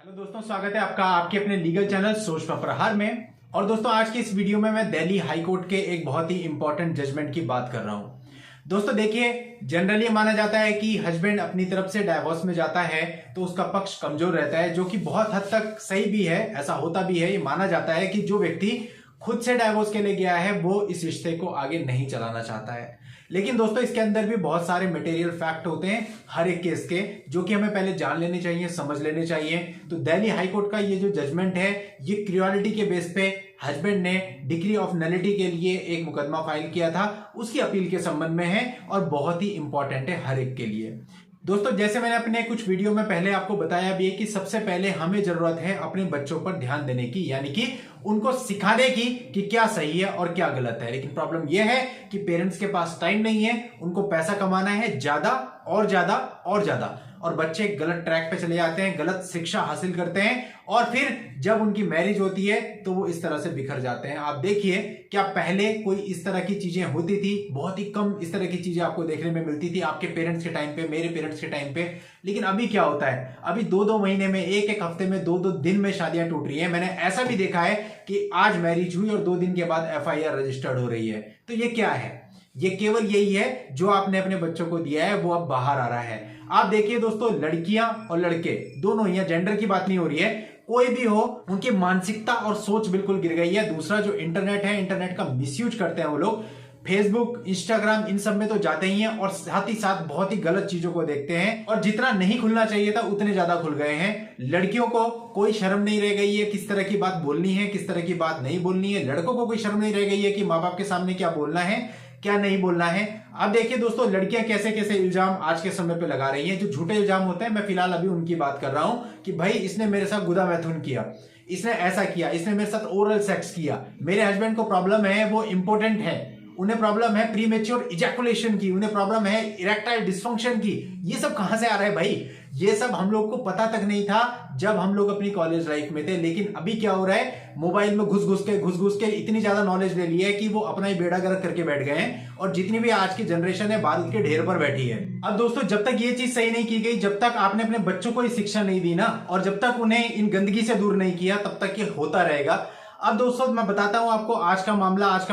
Hello दोस्तों, स्वागत है आपका आपके अपने लीगल चैनल सोच पर प्रहार में। और दोस्तों, आज की इस वीडियो में मैं दिल्ली हाई कोर्ट के एक बहुत ही इंपॉर्टेंट जजमेंट की बात कर रहा हूं। दोस्तों देखिए, जनरली माना जाता है कि हस्बैंड अपनी तरफ से डाइवोर्स में जाता है तो उसका पक्ष कमजोर रहता है, जो कि बहुत हद तक सही भी है। ऐसा होता भी है। ये माना जाता है कि जो व्यक्ति खुद से डाइवोर्स के लिए गया है वो इस रिश्ते को आगे नहीं चलाना चाहता है। लेकिन दोस्तों, इसके अंदर भी बहुत सारे मटेरियल फैक्ट होते हैं हर एक केस के, जो कि हमें पहले जान लेने चाहिए, समझ लेने चाहिए। तो दिल्ली हाई कोर्ट का ये जो जजमेंट है, ये क्रियोलिटी के बेस पे हस्बैंड ने डिग्री ऑफ नलिटी के लिए एक मुकदमा फाइल किया था, उसकी अपील के संबंध में है और बहुत ही इंपॉर्टेंट है हर एक के लिए। दोस्तों, जैसे मैंने अपने कुछ वीडियो में पहले आपको बताया भी है कि सबसे पहले हमें जरूरत है अपने बच्चों पर ध्यान देने की, यानी कि उनको सिखाने की कि क्या सही है और क्या गलत है। लेकिन प्रॉब्लम यह है कि पेरेंट्स के पास टाइम नहीं है, उनको पैसा कमाना है ज्यादा और ज्यादा और ज्यादा, और बच्चे गलत ट्रैक पे चले जाते हैं, गलत शिक्षा हासिल करते हैं और फिर जब उनकी मैरिज होती है तो वो इस तरह से बिखर जाते हैं। आप देखिए, क्या पहले कोई इस तरह की चीजें होती थी? बहुत ही कम इस तरह की चीजें आपको देखने में मिलती थी आपके पेरेंट्स के टाइम पे, मेरे पेरेंट्स के टाइम पे। लेकिन अभी क्या होता है, अभी 2-2 महीने में, एक हफ्ते में, 2-2 दिन में शादियां टूट रही है। मैंने ऐसा भी देखा है कि आज मैरिज हुई और 2 दिन के बाद FIR रजिस्टर्ड हो रही है। तो ये क्या है? ये केवल यही है जो आपने अपने बच्चों को दिया है वो अब बाहर आ रहा है। आप देखिए दोस्तों, लड़कियां और लड़के दोनों, यहाँ जेंडर की बात नहीं हो रही है, कोई भी हो, उनकी मानसिकता और सोच बिल्कुल गिर गई है। दूसरा जो इंटरनेट है, इंटरनेट का मिसयूज करते हैं वो लोग। फेसबुक, इंस्टाग्राम, इन सब में तो जाते ही हैं और साथ ही साथ बहुत ही गलत चीजों को देखते हैं, और जितना नहीं खुलना चाहिए था उतने ज्यादा खुल गए हैं। लड़कियों को कोई शर्म नहीं रह गई है किस तरह की बात बोलनी है, किस तरह की बात नहीं बोलनी है। लड़कों को कोई शर्म नहीं रह गई है कि माँ बाप के सामने क्या बोलना है, क्या नहीं बोलना है। अब देखिए दोस्तों, लड़कियां कैसे कैसे इल्जाम आज के समय पे लगा रही हैं, जो झूठे इल्जाम होते हैं। मैं फिलहाल अभी उनकी बात कर रहा हूं कि भाई इसने मेरे साथ गुदा मैथुन किया, इसने ऐसा किया, इसने मेरे साथ ओरल सेक्स किया, मेरे हस्बैंड को प्रॉब्लम है, वो इंपॉर्टेंट है, उन्हें प्रॉब्लम है प्रीमेच्योर इजैकुलेशन की, उन्हें प्रॉब्लम है इरेक्टाइल डिस्फंक्शन की। ये सब कहां से आ रहा है भाई? ये सब हम लोग को पता तक नहीं था जब हम लोग अपनी कॉलेज लाइफ में थे। लेकिन अभी क्या हो रहा है, मोबाइल में घुस घुस के इतनी ज्यादा नॉलेज ले ली है कि वो अपना ही बेड़ा गर्क करके बैठ गए हैं, और जितनी भी आज की जनरेशन है बारूद के ढेर पर बैठी है। अब दोस्तों, जब तक ये चीज सही नहीं की गई, जब तक आपने अपने बच्चों को ये शिक्षा नहीं दी ना, और जब तक उन्हें इन गंदगी से दूर नहीं किया, तब तक ये होता रहेगा। अब दोस्तों, मैं बताता हूं आपको आज का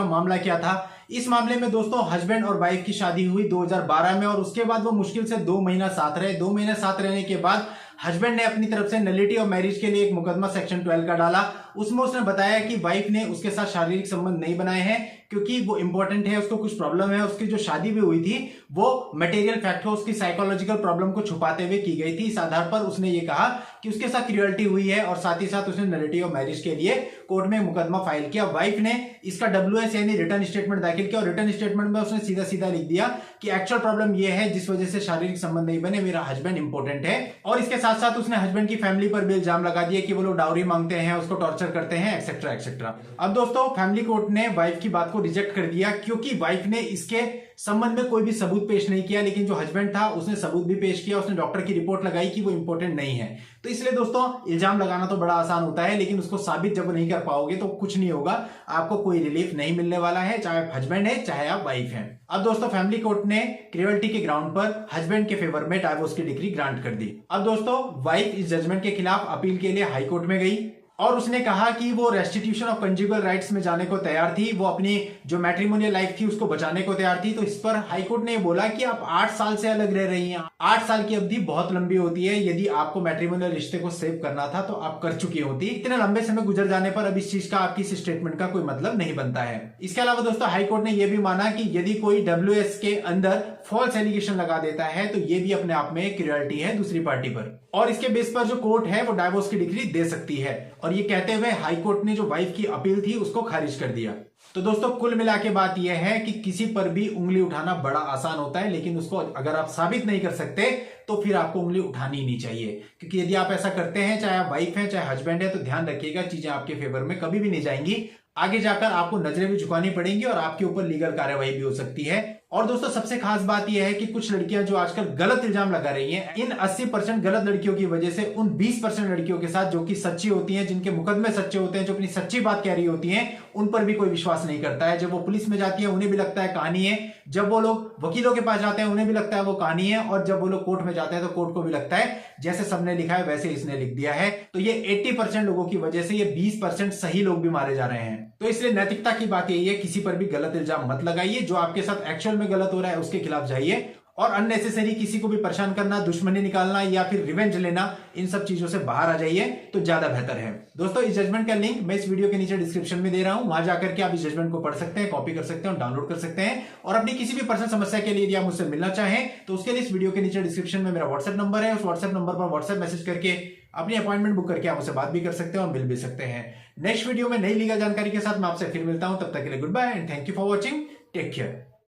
मामला क्या था। इस मामले में दोस्तों, हस्बैंड और वाइफ की शादी हुई 2012 में, और उसके बाद वो मुश्किल से 2 महीना साथ रहे। 2 महीने साथ रहने के बाद हस्बैंड ने अपनी तरफ से नलिटी ऑफ मैरिज के लिए एक मुकदमा सेक्शन 12 का डाला। उसमें उसने बताया कि वाइफ ने उसके साथ शारीरिक संबंध नहीं बनाए हैं क्योंकि वो इंपॉर्टेंट है, उसको कुछ प्रॉब्लम है। उसकी जो शादी भी हुई थी वो मटेरियल फैक्ट हो, उसकी साइकोलॉजिकल प्रॉब्लम को छुपाते हुए की गई थी। इस आधार पर उसने ये कहा कि उसके साथ क्रियोलिटी हुई है, और साथ ही साथ उसने नलिटी ऑफ मैरिज के लिए कोर्ट में मुकदमा फाइल किया। वाइफ ने इसका WS यानी रिटर्न स्टेटमेंट दाखिल किया, और रिटर्न स्टेटमेंट में उसने सीधा सीधा लिख दिया कि एक्चुअल प्रॉब्लम ये है जिस वजह से शारीरिक संबंध नहीं बने, मेरा हस्बैंड इंपॉर्टेंट है। और इसके साथ साथ उसने हस्बैंड की फैमिली पर भी इल्जाम लगा दिया कि वो लोग डाउरी मांगते हैं, उसको टॉर्चर करते हैं, एक्सेट्रा एक्सेट्रा। अब दोस्तों, फैमिली कोर्ट ने वाइफ की बात को रिजेक्ट कर दिया क्योंकि वाइफ ने इसके संबंध में कोई भी सबूत पेश नहीं किया। लेकिन जो हस्बैंड था उसने सबूत भी पेश किया, उसने डॉक्टर की रिपोर्ट लगाई कि वो इंपॉर्टेंट नहीं है। तो इसलिए दोस्तों, इल्जाम लगाना तो बड़ा आसान होता है, लेकिन उसको साबित जब नहीं कर पाओगे तो कुछ नहीं होगा, आपको कोई रिलीफ नहीं मिलने वाला है, चाहे आप हस्बैंड है चाहे आप वाइफ हैं। अब दोस्तों, फैमिली कोर्ट ने क्रियोलिटी के ग्राउंड पर हस्बैंड के फेवर में डाइवोर्स की डिग्री ग्रांट कर दी। अब दोस्तों, वाइफ इस जजमेंट के खिलाफ अपील के लिए हाई कोर्ट में गई और उसने कहा कि वो रेस्टिट्यूशन ऑफ कंजुगल राइट्स में जाने को तैयार थी, वो अपनी जो मैट्रिमोनियल लाइफ थी उसको बचाने को तैयार थी। तो इस पर हाईकोर्ट ने बोला कि आप 8 साल से अलग रह रही हैं। 8 साल की अवधि बहुत लंबी होती है, यदि आपको मैट्रिमोनियल रिश्ते को सेव करना था तो आप कर चुकी होती। इतने लंबे समय गुजर जाने पर अब इस चीज का, आपकी इस स्टेटमेंट का कोई मतलब नहीं बनता है। इसके अलावा दोस्तों, हाईकोर्ट ने यह भी माना कि यदि कोई WS के अंदर फॉल्स एलिगेशन लगा देता है तो ये भी अपने आप में क्रियोलिटी है दूसरी पार्टी पर, और इसके बेस पर जो कोर्ट है वो डाइवोर्स की डिग्री दे सकती है। और ये कहते हुए हाई कोर्ट ने जो वाइफ की अपील थी उसको खारिज कर दिया। तो दोस्तों, कुल मिला के बात यह है कि किसी पर भी उंगली उठाना बड़ा आसान होता है, लेकिन उसको अगर आप साबित नहीं कर सकते तो फिर आपको उंगली उठानी ही नहीं चाहिए। क्योंकि यदि आप ऐसा करते हैं, चाहे आप वाइफ हैं चाहे हस्बैंड है, तो ध्यान रखिएगा चीजें आपके फेवर में कभी भी नहीं जाएंगी। आगे जाकर आपको नजरें भी झुकानी पड़ेंगी और आपके ऊपर लीगल कार्यवाही भी हो सकती है। और दोस्तों सबसे खास बात यह है कि कुछ लड़कियां जो आजकल गलत इल्जाम लगा रही हैं, इन 80% गलत लड़कियों की वजह से उन 20% लड़कियों के साथ जो कि सच्ची होती हैं, जिनके मुकदमे सच्चे होते हैं, जो अपनी सच्ची बात कह रही होती हैं, उन पर भी कोई विश्वास नहीं करता है। जब वो पुलिस में जाती है उन्हें भी लगता है कहानी है, जब वो लोग वकीलों के पास जाते हैं उन्हें भी लगता है वो कहानी है, और जब वो लोग कोर्ट में जाते हैं तो कोर्ट को भी लगता है जैसे सबने लिखा है वैसे इसने लिख दिया है। तो ये 80% लोगों की वजह से ये 20% सही लोग भी मारे जा रहे हैं। तो इसलिए नैतिकता की बात यही है, किसी पर भी गलत इल्जाम मत लगाइए। जो आपके साथ एक्चुअल में गलत हो रहा है उसके खिलाफ जाइए, और अननेसेसरी किसी को भी परेशान करना, दुश्मनी निकालना या फिर रिवेंज लेना, इन सब चीजों से बाहर आ जाइए तो ज्यादा बेहतर है। दोस्तों इस जजमेंट का लिंक मैं इस वीडियो के नीचे डिस्क्रिप्शन में दे रहा हूं, वहां जाकर के आप इस जजमेंट को पढ़ सकते हैं, कॉपी कर सकते हैं, डाउनलोड कर सकते हैं। और अपनी किसी भी पर्सनल समस्या के लिए यदि आप मुझसे मिलना चाहें तो उसके लिए इस वीडियो के नीचे डिस्क्रिप्शन में मेरा व्हाट्सएप नंबर है, उस व्हाट्सएप नंबर पर व्हाट्सएप मैसेज करके अपनी अपॉइंटमेंट बुक करके आप मुझसे बात भी कर सकते हैं और मिल भी सकते हैं। नेक्स्ट वीडियो में नई लीगल जानकारी के साथ मैं आपसे फिर मिलता हूं, तब तक के लिए goodbye and thank you for watching. Take care.